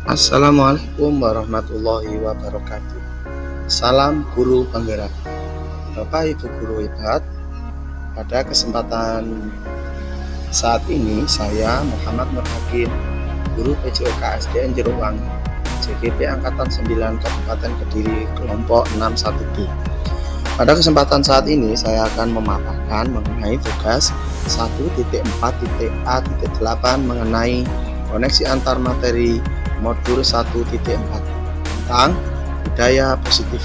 Assalamualaikum warahmatullahi wabarakatuh. Salam guru penggerak. Bapak Ibu guru hebat, pada kesempatan saat ini saya Muhammad Nur Hakim, guru PJOK SDN Jerowangi, JGP Angkatan 9 Kabupaten Kediri, kelompok 61B. Pada kesempatan saat ini saya akan memaparkan mengenai tugas 1.4.A.8 mengenai koneksi antar materi modul 1.4 tentang budaya positif.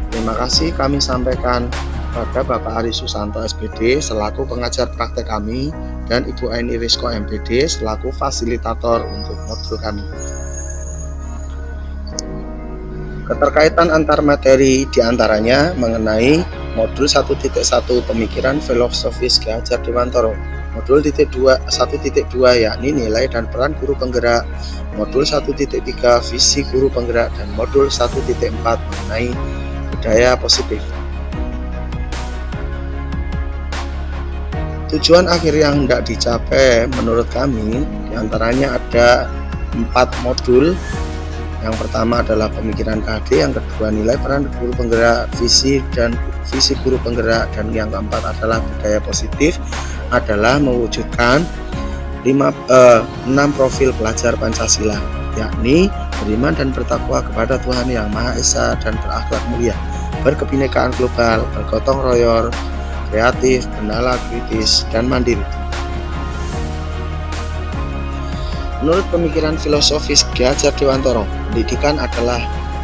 Terima kasih kami sampaikan pada Bapak Ari Susanto SPD selaku pengajar praktek kami dan Ibu Aini Rizko MPD selaku fasilitator untuk modul kami. Keterkaitan antar materi diantaranya mengenai modul 1.1 pemikiran filosofis Ki Hajar Dewantara, modul 1.2 yakni nilai dan peran guru penggerak, modul 1.3 visi guru penggerak, dan modul 1.4 mengenai budaya positif. Tujuan akhir yang hendak dicapai menurut kami diantaranya ada 4 modul. Yang pertama adalah pemikiran KD, yang kedua nilai peran guru penggerak, visi guru penggerak, dan yang keempat adalah budaya positif adalah mewujudkan 6 profil pelajar Pancasila, yakni beriman dan bertakwa kepada Tuhan Yang Maha Esa dan berakhlak mulia, berkebinekaan global, bergotong royong, kreatif, bernala kritis, dan mandiri. Menurut pemikiran filosofis Ki Hajar Dewantara, pendidikan adalah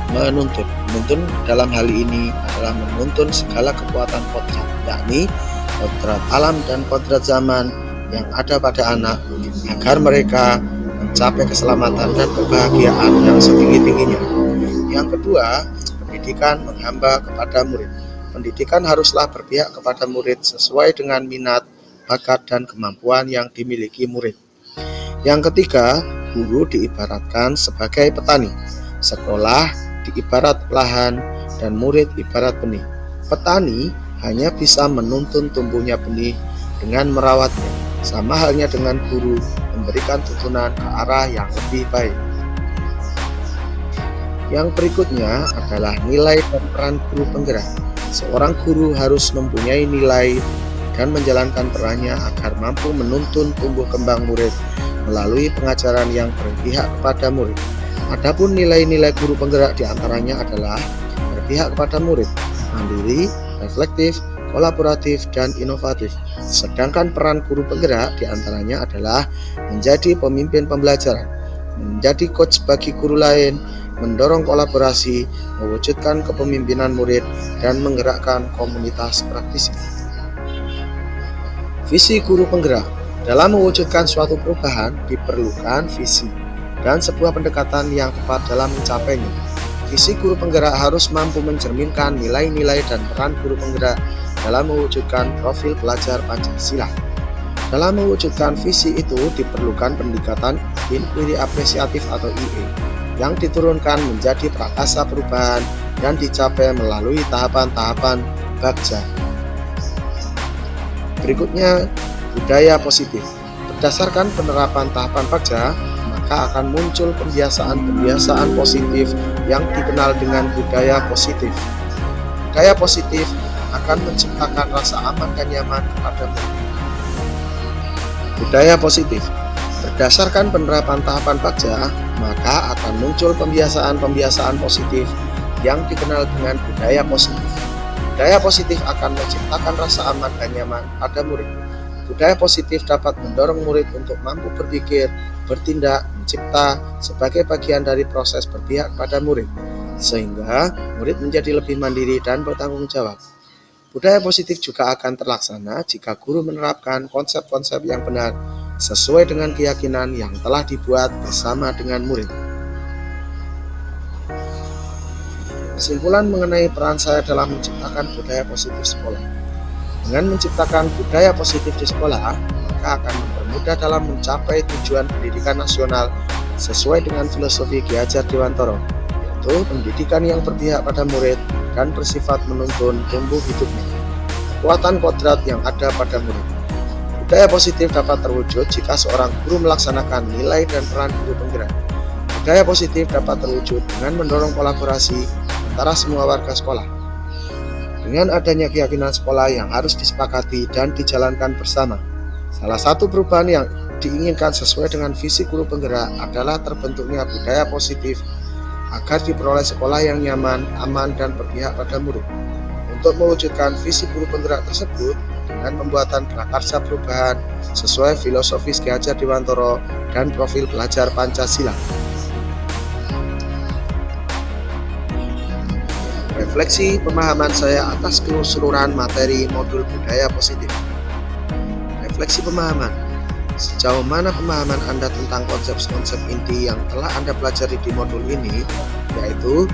menuntun. Menuntun dalam hal ini adalah menuntun segala kekuatan kodrat, yakni kodrat alam dan kodrat zaman yang ada pada anak, agar mereka mencapai keselamatan dan kebahagiaan yang setinggi-tingginya. Yang kedua, pendidikan menghamba kepada murid. Pendidikan haruslah berpihak kepada murid sesuai dengan minat, bakat, dan kemampuan yang dimiliki murid. Yang ketiga, guru diibaratkan sebagai petani, sekolah diibarat lahan, dan murid ibarat benih. Petani hanya bisa menuntun tumbuhnya benih dengan merawatnya, sama halnya dengan guru memberikan tuntunan ke arah yang lebih baik. Yang berikutnya adalah nilai dan peran guru penggerak. Seorang guru harus mempunyai nilai dan menjalankan perannya agar mampu menuntun tumbuh kembang murid melalui pengajaran yang berpihak kepada murid. Adapun nilai-nilai guru penggerak diantaranya adalah berpihak kepada murid, mandiri, reflektif, kolaboratif, dan inovatif. Sedangkan peran guru penggerak diantaranya adalah menjadi pemimpin pembelajaran, menjadi coach bagi guru lain, mendorong kolaborasi, mewujudkan kepemimpinan murid, dan menggerakkan komunitas praktisi. Visi guru penggerak. Dalam mewujudkan suatu perubahan diperlukan visi dan sebuah pendekatan yang tepat dalam mencapainya. Visi guru penggerak harus mampu mencerminkan nilai-nilai dan peran guru penggerak dalam mewujudkan profil pelajar Pancasila. Dalam mewujudkan visi itu diperlukan pendekatan inquiry apresiatif atau IE yang diturunkan menjadi prakasa perubahan dan dicapai melalui tahapan-tahapan bagja. Berikutnya, budaya positif. Berdasarkan penerapan tahapan bagja, maka akan muncul kebiasaan-kebiasaan positif yang dikenal dengan budaya positif. Budaya positif akan menciptakan rasa aman dan nyaman kepada murid. Budaya positif. Berdasarkan penerapan tahapan bagja, maka akan muncul pembiasaan-pembiasaan positif yang dikenal dengan budaya positif. Budaya positif akan menciptakan rasa aman dan nyaman pada murid. Budaya positif dapat mendorong murid untuk mampu berpikir, bertindak, mencipta sebagai bagian dari proses berpihak pada murid, sehingga murid menjadi lebih mandiri dan bertanggung jawab. Budaya positif juga akan terlaksana jika guru menerapkan konsep-konsep yang benar sesuai dengan keyakinan yang telah dibuat bersama dengan murid. Kesimpulan mengenai peran saya dalam menciptakan budaya positif sekolah. Dengan menciptakan budaya positif di sekolah, maka akan mempermudah dalam mencapai tujuan pendidikan nasional sesuai dengan filosofi Ki Hajar Dewantara, yaitu pendidikan yang berpihak pada murid dan bersifat menuntun tumbuh hidupnya. Kekuatan kodrat yang ada pada murid. Budaya positif dapat terwujud jika seorang guru melaksanakan nilai dan peran guru penggerak. Budaya positif dapat terwujud dengan mendorong kolaborasi antara semua warga sekolah. Dengan adanya keyakinan sekolah yang harus disepakati dan dijalankan bersama. Salah satu perubahan yang diinginkan sesuai dengan visi guru penggerak adalah terbentuknya budaya positif agar diperoleh sekolah yang nyaman, aman, dan berpihak pada murid. Untuk mewujudkan visi guru penggerak tersebut dengan pembuatan prakarsa perubahan sesuai filosofis Ki Hajar Dewantara dan profil pelajar Pancasila. Refleksi pemahaman saya atas keseluruhan materi modul budaya positif. Refleksi pemahaman. Sejauh mana pemahaman Anda tentang konsep-konsep inti yang telah Anda pelajari di modul ini, yaitu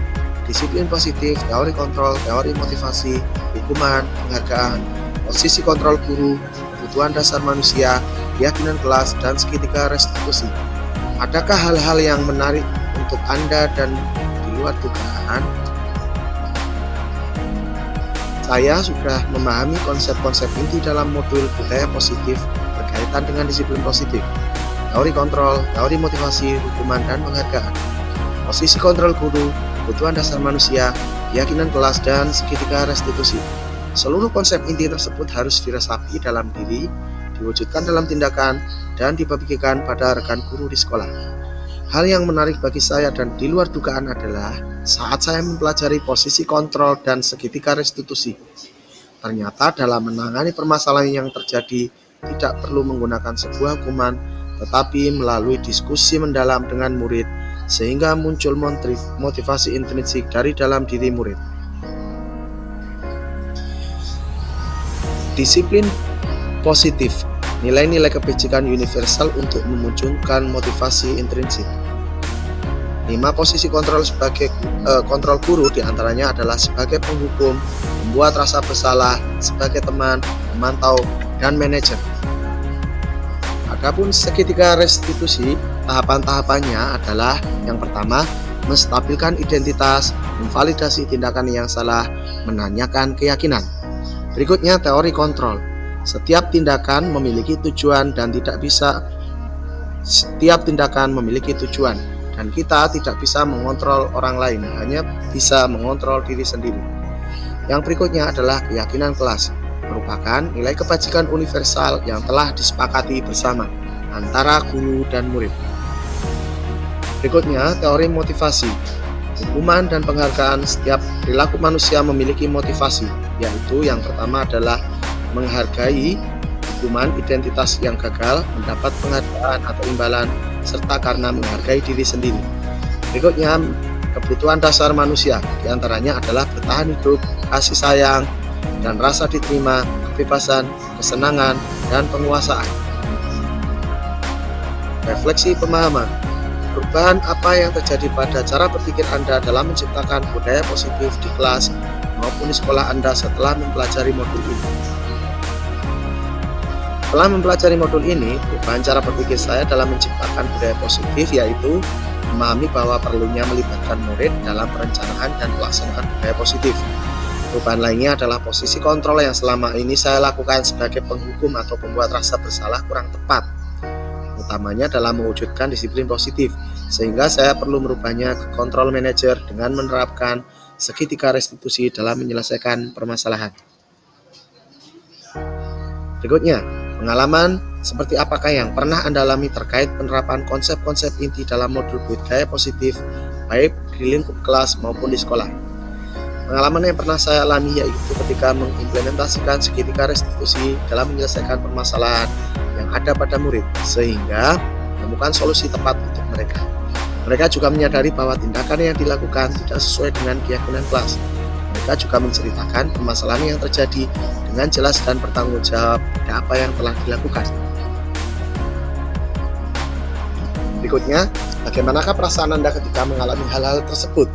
disiplin positif, teori kontrol, teori motivasi, hukuman, penghargaan, posisi kontrol guru, kebutuhan dasar manusia, keyakinan kelas, dan segitiga restitusi. Adakah hal-hal yang menarik untuk Anda dan di luar dugaan? Saya sudah memahami konsep-konsep inti dalam modul budaya positif berkaitan dengan disiplin positif, teori kontrol, teori motivasi, hukuman, dan penghargaan, posisi kontrol guru, kebutuhan dasar manusia, keyakinan kelas, dan segitiga restitusi. Seluruh konsep inti tersebut harus diresapi dalam diri, diwujudkan dalam tindakan, dan dibagikan pada rekan guru di sekolah. Hal yang menarik bagi saya dan di luar dugaan adalah saat saya mempelajari posisi kontrol dan segitiga restitusi. Ternyata dalam menangani permasalahan yang terjadi tidak perlu menggunakan sebuah hukuman, tetapi melalui diskusi mendalam dengan murid, sehingga muncul motivasi intrinsik dari dalam diri murid. Disiplin positif, nilai-nilai kebajikan universal untuk memunculkan motivasi intrinsik. 5 posisi kontrol sebagai kontrol guru diantaranya adalah sebagai penghukum, membuat rasa bersalah, sebagai teman, memantau, dan manajer. Adapun segitiga restitusi, tahapan-tahapannya adalah yang pertama, menstabilkan identitas, memvalidasi tindakan yang salah, menanyakan keyakinan. Berikutnya teori kontrol. Setiap tindakan memiliki tujuan dan setiap tindakan memiliki tujuan. Dan kita tidak bisa mengontrol orang lain, hanya bisa mengontrol diri sendiri. Yang berikutnya adalah keyakinan kelas, merupakan nilai kebajikan universal yang telah disepakati bersama antara guru dan murid. Berikutnya, teori motivasi. Hukuman dan penghargaan. Setiap perilaku manusia memiliki motivasi, yaitu yang pertama adalah menghargai hukuman identitas yang gagal, mendapat penghargaan atau imbalan, serta karena menghargai diri sendiri. Berikutnya, kebutuhan dasar manusia, diantaranya adalah bertahan hidup, kasih sayang, dan rasa diterima, kebebasan, kesenangan, dan penguasaan. Refleksi pemahaman. Perubahan apa yang terjadi pada cara berpikir Anda dalam menciptakan budaya positif di kelas maupun di sekolah Anda setelah mempelajari modul ini? Setelah mempelajari modul ini, perubahan cara berpikir saya dalam menciptakan budaya positif yaitu memahami bahwa perlunya melibatkan murid dalam perencanaan dan pelaksanaan budaya positif. Perubahan lainnya adalah posisi kontrol yang selama ini saya lakukan sebagai penghukum atau pembuat rasa bersalah kurang tepat, utamanya dalam mewujudkan disiplin positif, sehingga saya perlu merubahnya ke kontrol manajer dengan menerapkan segitiga restitusi dalam menyelesaikan permasalahan. Berikutnya, pengalaman seperti apakah yang pernah Anda alami terkait penerapan konsep-konsep inti dalam modul budaya positif, baik di lingkup kelas maupun di sekolah. Pengalaman yang pernah saya alami yaitu ketika mengimplementasikan segitiga restitusi dalam menyelesaikan permasalahan yang ada pada murid, sehingga menemukan solusi tepat untuk mereka. Mereka juga menyadari bahwa tindakan yang dilakukan tidak sesuai dengan keyakinan kelas. Mereka juga menceritakan permasalahan yang terjadi dengan jelas dan bertanggung jawab pada apa yang telah dilakukan. Berikutnya, bagaimanakah perasaan Anda ketika mengalami hal-hal tersebut?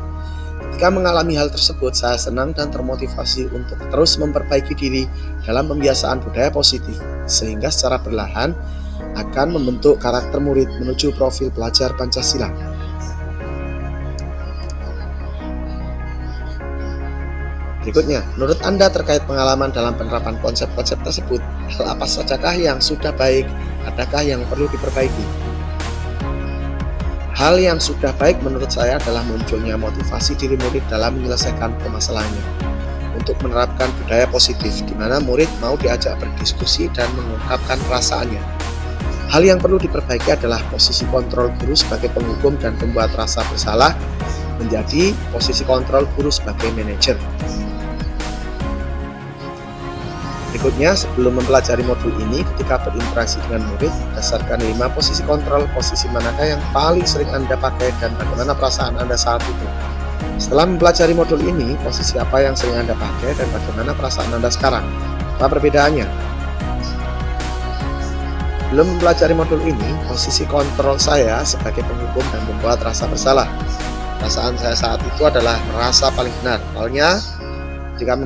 Ketika mengalami hal tersebut, saya senang dan termotivasi untuk terus memperbaiki diri dalam pembiasaan budaya positif, sehingga secara perlahan akan membentuk karakter murid menuju profil pelajar Pancasila. Berikutnya, menurut Anda terkait pengalaman dalam penerapan konsep-konsep tersebut, hal apa sajakah yang sudah baik, adakah yang perlu diperbaiki? Hal yang sudah baik menurut saya adalah munculnya motivasi diri murid dalam menyelesaikan permasalahannya. Untuk menerapkan budaya positif, di mana murid mau diajak berdiskusi dan mengungkapkan perasaannya. Hal yang perlu diperbaiki adalah posisi kontrol guru sebagai penghukum dan pembuat rasa bersalah menjadi posisi kontrol guru sebagai manajer. Berikutnya, sebelum mempelajari modul ini, ketika berinteraksi dengan murid, berdasarkan 5 posisi kontrol, posisi manakah yang paling sering Anda pakai dan bagaimana perasaan Anda saat itu. Setelah mempelajari modul ini, posisi apa yang sering Anda pakai dan bagaimana perasaan Anda sekarang? Apa perbedaannya? Belum mempelajari modul ini, posisi kontrol saya sebagai penghukum dan membuat rasa bersalah. Perasaan saya saat itu adalah merasa paling benar. Soalnya, jika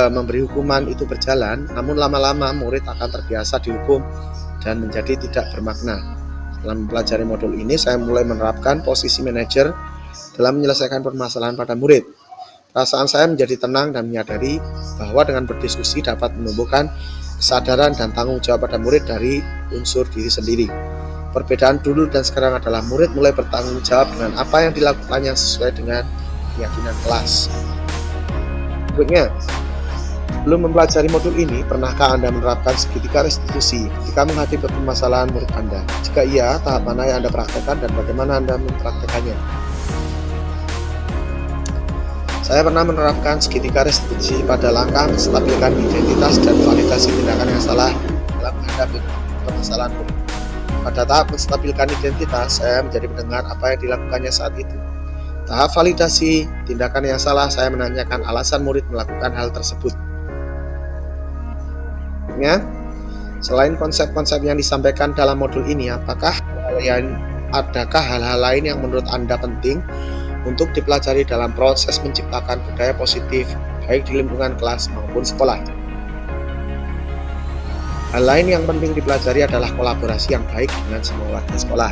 memberi hukuman itu berjalan, namun lama-lama murid akan terbiasa dihukum dan menjadi tidak bermakna. Setelah mempelajari modul ini, saya mulai menerapkan posisi manajer dalam menyelesaikan permasalahan pada murid. Perasaan saya menjadi tenang dan menyadari bahwa dengan berdiskusi dapat menumbuhkan kesadaran dan tanggung jawab pada murid dari unsur diri sendiri. Perbedaan dulu dan sekarang adalah murid mulai bertanggung jawab dengan apa yang dilakukannya sesuai dengan keyakinan kelas. Berikutnya, belum mempelajari modul ini, pernahkah Anda menerapkan segitiga restitusi ketika menghadapi permasalahan murid Anda? Jika iya, tahap mana yang Anda praktekkan dan bagaimana Anda mempraktekannya? Saya pernah menerapkan segitiga restitusi pada langkah menstabilkan identitas dan validasi tindakan yang salah dalam menghadapi permasalahan murid. Pada tahap menstabilkan identitas, saya menjadi mendengar apa yang dilakukannya saat itu. Tahap validasi tindakan yang salah, saya menanyakan alasan murid melakukan hal tersebut. Ya, selain konsep-konsep yang disampaikan dalam modul ini, adakah hal-hal lain yang menurut Anda penting untuk dipelajari dalam proses menciptakan budaya positif, baik di lingkungan kelas maupun sekolah? Hal lain yang penting dipelajari adalah kolaborasi yang baik dengan semua warga sekolah,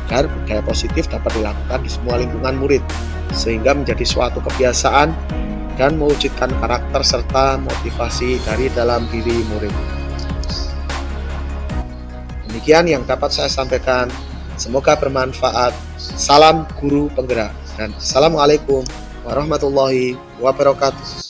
agar budaya positif dapat dilakukan di semua lingkungan murid, sehingga menjadi suatu kebiasaan dan mewujudkan karakter serta motivasi dari dalam diri murid. Demikian yang dapat saya sampaikan. Semoga bermanfaat. Salam guru penggerak dan assalamualaikum warahmatullahi wabarakatuh.